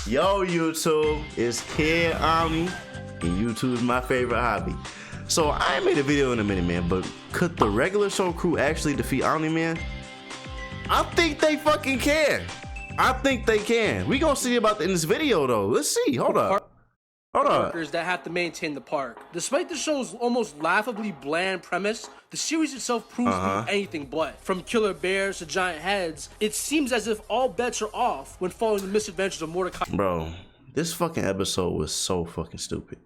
Yo, YouTube, it's Kid Omni, and YouTube is my favorite hobby. So I ain't made a video in a minute, man, but could the regular show crew actually defeat Omni-Man? I think they fucking can. I think they can. We gonna see about that in this video, though. Let's see. Hold up. Workers that have to maintain the park. Despite the show's almost laughably bland premise, the series itself proves to be anything but. From killer bears to giant heads, it seems as if all bets are off when following the misadventures of Mordecai. Bro, this fucking episode was so fucking stupid.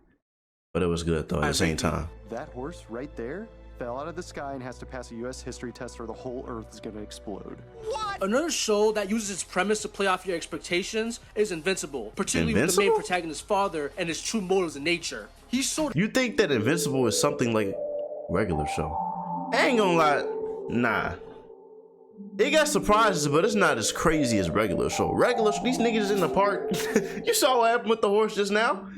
But it was good, though, at the same time. That horse right there fell out of the sky and has to pass a U.S. history test or the whole Earth is gonna explode. What? Another show that uses its premise to play off your expectations is Invincible, particularly with the main protagonist's father and his true motives in nature. He's so. You think that Invincible is something like regular show? I ain't gonna lie, nah. It got surprises, but it's not as crazy as regular show. These niggas in the park. You saw what happened with the horse just now?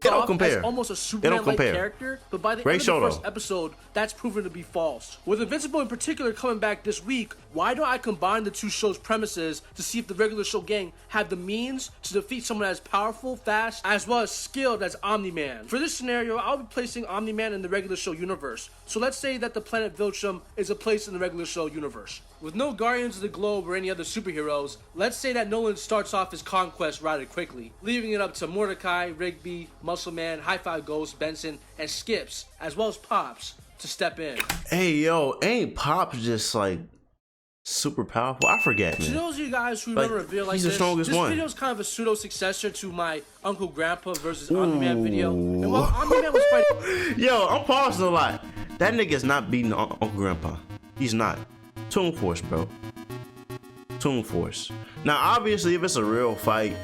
They don't compare. Almost a Superman-like character, but by the end of the first episode, that's proven to be false. With Invincible in particular coming back this week, why don't I combine the two shows' premises to see if the regular show gang have the means to defeat someone as powerful, fast, as well as skilled as Omni-Man? For this scenario, I'll be placing Omni-Man in the regular show universe. So let's say that the planet Viltrum is a place in the regular show universe. With no Guardians of the Globe or any other superheroes, let's say that Nolan starts off his conquest rather quickly, leaving it up to Mordecai, Rigby, Muscle Man, Hi-Fi Ghost, Benson, and Skips, as well as Pops, to step in. Hey, yo, ain't Pops just like super powerful? I forget, man. To those of you guys who remember a video like he's this, the strongest this one. video is kind of a pseudo-successor to my Uncle Grandpa versus Omni-Man video. And while Omni-Man was fighting... Yo, I'm pausing a lot. That nigga's not beating Uncle Grandpa. He's not. Toon Force, bro. Toon Force. Now, obviously, if it's a real fight,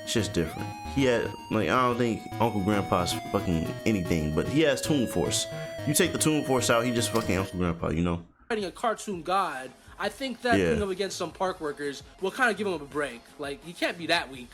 it's just different. He had, like, I don't think Uncle Grandpa's fucking anything, but he has Toon Force. You take the Toon Force out, he just fucking Uncle Grandpa, you know? Fighting a cartoon god, I think that putting him against some park workers will kind of give him a break. Like, he can't be that weak,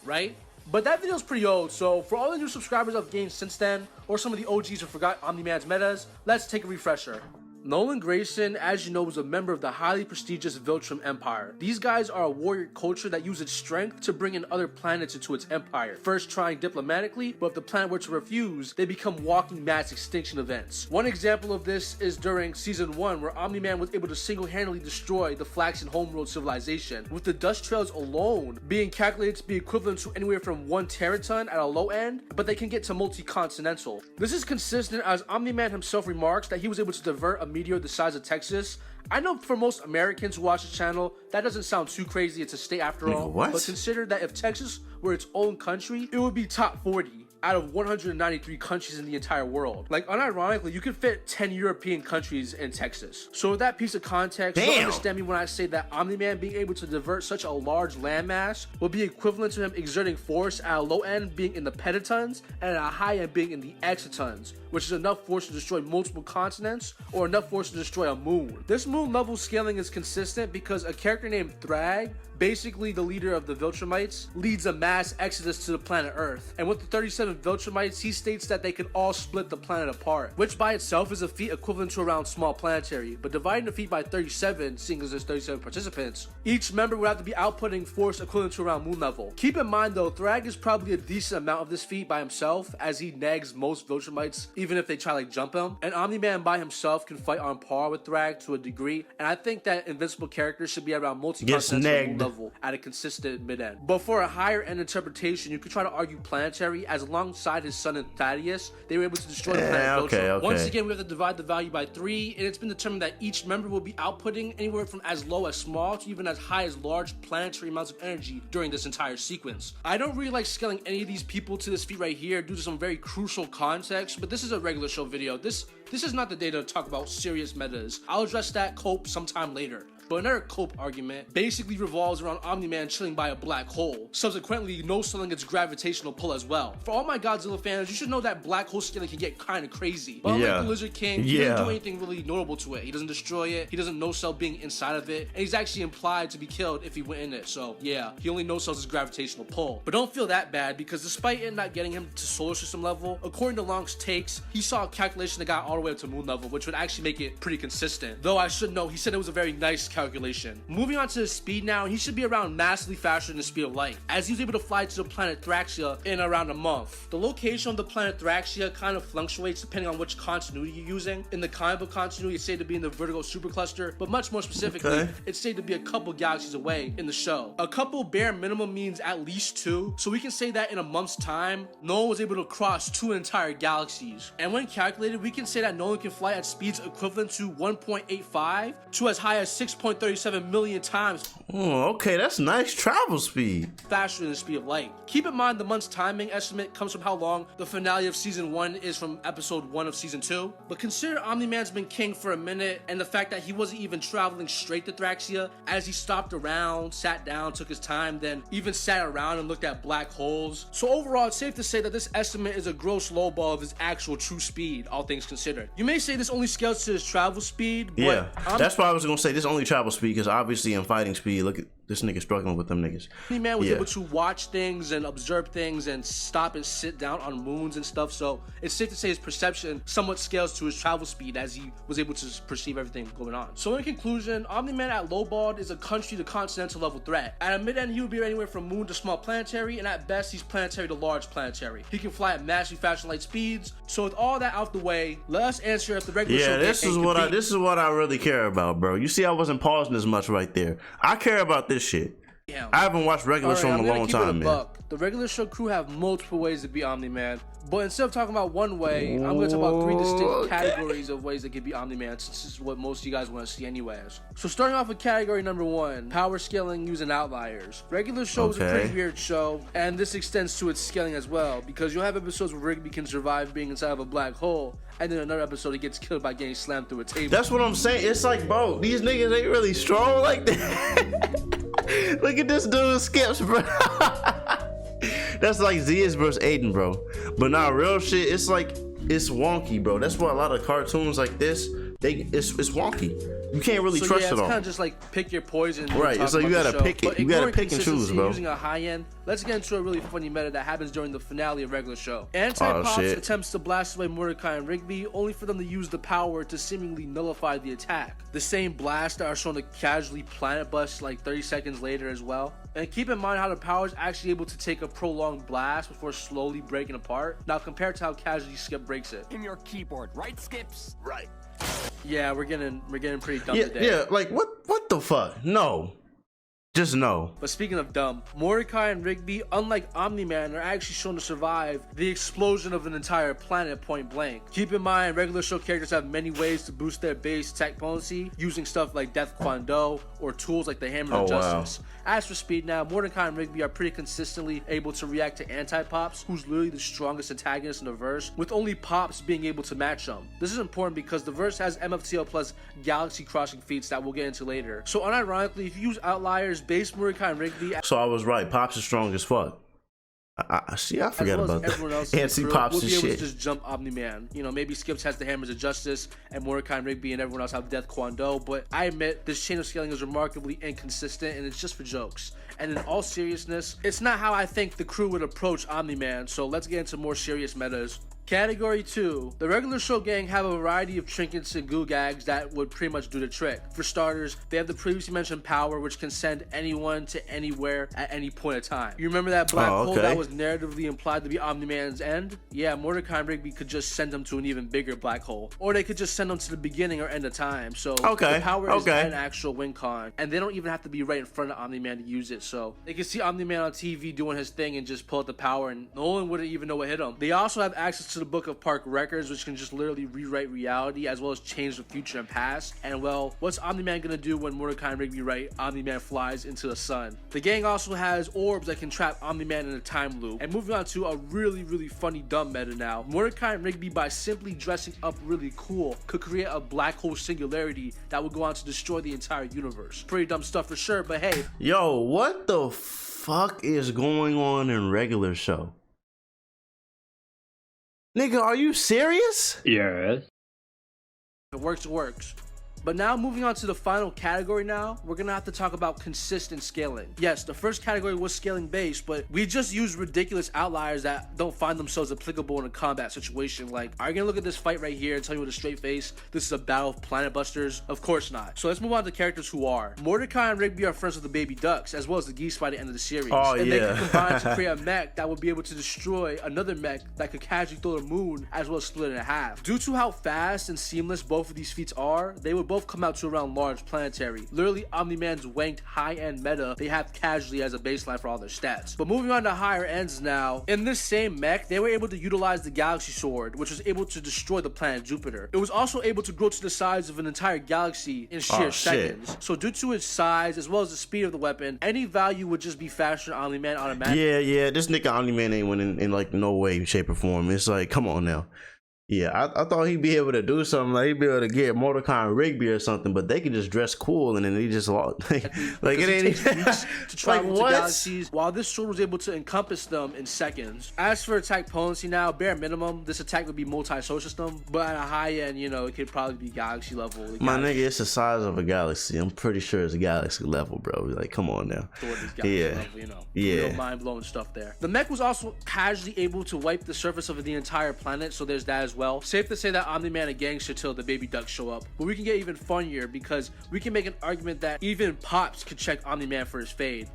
right? But that video's pretty old, so for all the new subscribers I've gained since then, or some of the OGs who forgot Omni-Man's metas, let's take a refresher. Nolan Grayson, as you know, was a member of the highly prestigious Viltrum Empire. These guys are a warrior culture that uses strength to bring in other planets into its empire, first trying diplomatically, but if the planet were to refuse, they become walking mass extinction events. One example of this is during Season 1, where Omni-Man was able to single-handedly destroy the Flaxen homeworld civilization, with the dust trails alone being calculated to be equivalent to anywhere from 1 teraton at a low end, but they can get to multi-continental. This is consistent as Omni-Man himself remarks that he was able to divert a meteor the size of Texas. I know for most Americans who watch the channel, that doesn't sound too crazy. It's a state after all. What? But consider that if Texas were its own country, it would be top 40 out of 193 countries in the entire world. Like, unironically, you could fit 10 European countries in Texas. So with that piece of context, you'll understand me when I say that Omni-Man being able to divert such a large landmass will be equivalent to him exerting force at a low end being in the petatons and at a high end being in the exatons, which is enough force to destroy multiple continents or enough force to destroy a moon. This moon level scaling is consistent because a character named Thrag, basically the leader of the Viltrumites, leads a mass exodus to the planet Earth. And with the 37 Viltrumites, he states that they can all split the planet apart, which by itself is a feat equivalent to around small planetary. But dividing the feat by 37, seeing as there's 37 participants, each member would have to be outputting force equivalent to around moon level. Keep in mind though, Thrag is probably a decent amount of this feat by himself, as he nags most Viltrumites even if they try like jump him. And Omni-Man by himself can fight on par with Thrag to a degree, and I think that Invincible characters should be around multi-continental level at a consistent mid-end. But for a higher end interpretation, you could try to argue planetary, as alongside his son and Thaddeus, they were able to destroy the planet Viltrum. Once again, we have to divide the value by 3, and it's been determined that each member will be outputting anywhere from as low as small to even as high as large planetary amounts of energy during this entire sequence. I don't really like scaling any of these people to this feat right here due to some very crucial context, but this is a regular show video. This is not the day to talk about serious metas. I'll address that cope sometime later. But another cope argument basically revolves around Omni-Man chilling by a black hole, subsequently no-selling its gravitational pull as well. For all my Godzilla fans, you should know that black hole scaling can get kind of crazy. But unlike the Lizard King, he doesn't do anything really notable to it. He doesn't destroy it, he doesn't no-sell being inside of it, and he's actually implied to be killed if he went in it. So yeah, he only no-sells his gravitational pull. But don't feel that bad, because despite it not getting him to solar system level, according to Long's takes, he saw a calculation that got all the way up to moon level, which would actually make it pretty consistent. Though I should know, he said it was a very nice calculation. Moving on to his speed now, he should be around massively faster than the speed of light, as he's able to fly to the planet Thraxia in around a month. The location of the planet Thraxia kind of fluctuates depending on which continuity you're using. In the comic book continuity, it's said to be in the Vertigo supercluster, but much more specifically, it's said to be a couple galaxies away in the show. A couple bare minimum means at least 2, so we can say that in a month's time, Nolan was able to cross 2 entire galaxies. And when calculated, we can say that Nolan can fly at speeds equivalent to 1.85 to as high as 6.37 million times. Oh, okay, that's nice travel speed. Faster than the speed of light. Keep in mind the month's timing estimate comes from how long the finale of season 1 is from episode 1 of season 2. But consider Omni-Man's been king for a minute, and the fact that he wasn't even traveling straight to Thraxia, as he stopped around, sat down, took his time, then even sat around and looked at black holes. So overall, it's safe to say that this estimate is a gross lowball of his actual true speed, all things considered. You may say this only scales to his travel speed, but yeah, that's why I was gonna say this only travel speed, because obviously in fighting speed, look at this nigga struggling with them niggas. Omni-Man was able to watch things and observe things and stop and sit down on moons and stuff, so it's safe to say his perception somewhat scales to his travel speed, as he was able to perceive everything going on. So in conclusion, Omni-Man at lowballed is a country to continental level threat. At a mid-end, he would be anywhere from moon to small planetary, and at best, he's planetary to large planetary. He can fly at massively faster light speeds. So with all that out the way, let us answer if the regular show this is what I really care about, bro. You see, I wasn't pausing as much right there. I care about this shit. Damn. I haven't watched regular show in a long time, man. The regular show crew have multiple ways to be Omni-Man, but instead of talking about one way, I'm going to talk about 3 distinct categories of ways that can be Omni-Man, since this is what most of you guys want to see anyways. So starting off with category number 1, power scaling using outliers. Regular show is a pretty weird show, and this extends to its scaling as well, because you'll have episodes where Rigby can survive being inside of a black hole, and then another episode he gets killed by getting slammed through a table. That's what I'm saying. It's like, bro, these niggas ain't really strong like that. Look at this dude skips, bro. That's like Zeus versus Aiden, bro. But now real shit, it's like, it's wonky, bro. That's why a lot of cartoons like this, it's wonky. You can't really trust it all. It's kind of just like pick your poison. Right, it's like you gotta pick it. You gotta pick and choose, bro. Using a high end, let's get into a really funny meta that happens during the finale of regular show. Anti-Pops attempts to blast away Mordecai and Rigby, only for them to use the power to seemingly nullify the attack. The same blast that are shown to casually planet bust like 30 seconds later as well. And keep in mind how the power is actually able to take a prolonged blast before slowly breaking apart. Now compared to how casually Skip breaks it. In your keyboard, right, Skips? Right. Yeah, we're getting pretty dumb today. Yeah, like what the fuck? No. Just no. But speaking of dumb, Mordecai and Rigby, unlike Omni-Man, are actually shown to survive the explosion of an entire planet point blank. Keep in mind, regular show characters have many ways to boost their base attack potency, using stuff like Death Kwon Do or tools like the Hammer of Justice. Wow. As for speed now, Mordecai and Rigby are pretty consistently able to react to Anti-Pops, who's literally the strongest antagonist in the verse, with only Pops being able to match them. This is important because the verse has MFTL plus galaxy crossing feats that we'll get into later. So unironically, if you use outliers, base Mordecai and Rigby. So I was right. Pops is strong as fuck. I see. I forgot about that. Anti-Pops we'll and be able shit. To just jump Omni-Man. You know, maybe Skips has the Hammers of Justice, and Mordecai and Rigby and everyone else have Death Kwon Do. But I admit this chain of scaling is remarkably inconsistent, and it's just for jokes. And in all seriousness, it's not how I think the crew would approach Omni-Man. So let's get into more serious metas. Category 2. The regular show gang have a variety of trinkets and goo gags that would pretty much do the trick. For starters, they have the previously mentioned power, which can send anyone to anywhere at any point of time. You remember that black hole that was narratively implied to be Omni-Man's end? Yeah, Mordecai and Rigby could just send them to an even bigger black hole. Or they could just send them to the beginning or end of time. So the power is an actual win con. And they don't even have to be right in front of Omni-Man to use it. So they can see Omni-Man on TV doing his thing and just pull out the power, and Nolan wouldn't even know what hit him. They also have access to the Book of Park records, which can just literally rewrite reality as well as change the future and past. And well, what's Omni-Man gonna do when Mordecai and Rigby write Omni-Man flies into the sun? The gang also has orbs that can trap Omni-Man in a time loop. And moving on to a really funny dumb meta now, Mordecai and Rigby, by simply dressing up really cool, could create a black hole singularity that would go on to destroy the entire universe. Pretty dumb stuff for sure, but hey. Yo, what the fuck is going on in regular show? Nigga, are you serious? Yes. If it works, it works. But now moving on to the final category now, we're gonna have to talk about consistent scaling. Yes, the first category was scaling based, but we just used ridiculous outliers that don't find themselves applicable in a combat situation. Like, are you gonna look at this fight right here and tell me with a straight face, this is a battle of planet busters? Of course not. So let's move on to characters who are. Mordecai and Rigby are friends with the baby ducks, as well as the geese by the end of the series. And they can combine to create a mech that would be able to destroy another mech that could casually throw the moon, as well as split it in half. Due to how fast and seamless both of these feats are, they would both come out to around large planetary. Literally, Omni-Man's wanked high-end meta they have casually as a baseline for all their stats. But moving on to higher ends now, in this same mech, they were able to utilize the Galaxy Sword, which was able to destroy the planet Jupiter. It was also able to grow to the size of an entire galaxy in sheer seconds. So due to its size, as well as the speed of the weapon, any value would just be faster than Omni-Man automatically. Yeah, this nigga Omni-Man ain't winning in like no way, shape, or form. It's like, come on now. Yeah, I thought he'd be able to do something, like he'd be able to get Mordecai and Rigby or something, but they could just dress cool and then he just lost. Like it ain't to travel to galaxies, while this sword was able to encompass them in seconds. As for attack potency now, bare minimum, this attack would be multi-solar system, but at a high end, you know, it could probably be galaxy level. My nigga, it's the size of a galaxy. I'm pretty sure it's a galaxy level, bro. Like, come on now. Level, you know, real mind-blowing stuff there. The mech was also casually able to wipe the surface of the entire planet, so there's that as well. Safe to say that Omni-Man and gangster till the baby ducks show up. But we can get even funnier because we can make an argument that even Pops could check Omni-Man for his fade,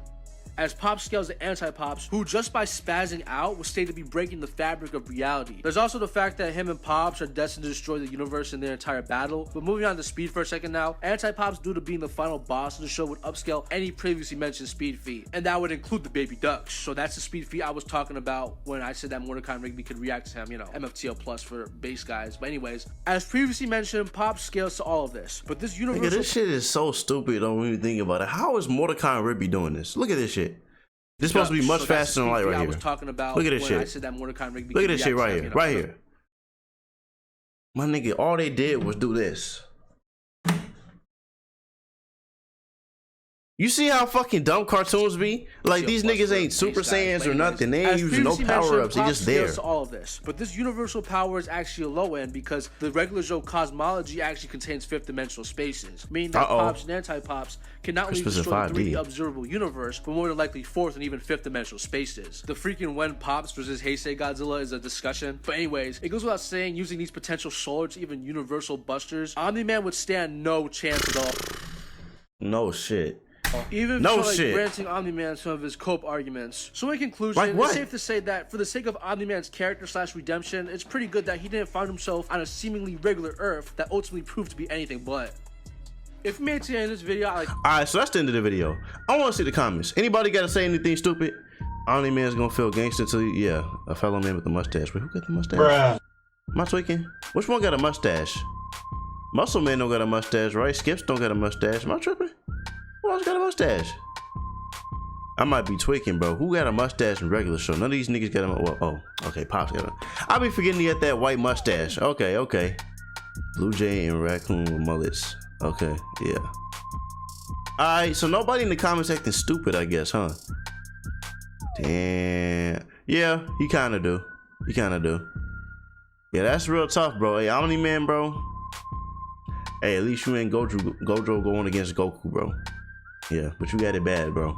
as Pops scales the anti-Pops, who just by spazzing out was stated to be breaking the fabric of reality. There's also the fact that him and Pops are destined to destroy the universe in their entire battle. But moving on to speed for a second now, anti-Pops, due to being the final boss of the show, would upscale any previously mentioned speed feat, and that would include the baby ducks. So that's the speed feat I was talking about when I said that Mordecai and Rigby could react to him, you know, MFTL plus for base guys. But anyways, as previously mentioned, Pops scales to all of this, but this universal— Nigga, this shit is so stupid. Don't even think about it. How is Mordecai and Rigby doing this? Look at this shit. This is supposed to be much faster than light right here. I was talking about look at this when shit. I said that Mordecai and Rigby. Look at this shit right here, right here. My nigga, all they did was do this. You see how fucking dumb cartoons be? Like, these niggas ain't Super Saiyans or nothing. They ain't using no power-ups. They just there. All of this. But this universal power is actually a low end because the regular Joe cosmology actually contains fifth dimensional spaces, meaning that Pops and anti-Pops can not only destroy the 3D observable universe, but more than likely fourth and even fifth dimensional spaces. The freaking when Pops versus Heisei Godzilla is a discussion. But anyways, it goes without saying, using these potential swords, even universal busters, Omni-Man would stand no chance at all. No shit. Even for like granting Omni-Man some of his cope arguments. So in conclusion, it's safe to say that for the sake of Omni-Man's character / redemption, it's pretty good that he didn't find himself on a seemingly regular Earth that ultimately proved to be anything but. If you made it to the end of this video, alright, so that's the end of the video. I want to see the comments. Anybody got to say anything stupid? Omni-Man's gonna feel gangster to a fellow man with a mustache. Wait, who got the mustache? Bruh. Am I tweaking? Which one got a mustache? Muscle Man don't got a mustache, right? Skips don't got a mustache. Am I tripping? Who else got a mustache? I might be tweaking, bro. Who got a mustache in regular show? None of these niggas got a okay, Pops got a. I be forgetting he had that white mustache. Okay. Blue Jay and Raccoon with mullets. Okay, yeah. Alright, so nobody in the comments acting stupid, I guess, huh? Damn. Yeah, you kinda do. Yeah, that's real tough, bro. Hey, Omni-Man, bro. Hey, at least you ain't Gojo going against Goku, bro. Yeah, but you got it bad, bro.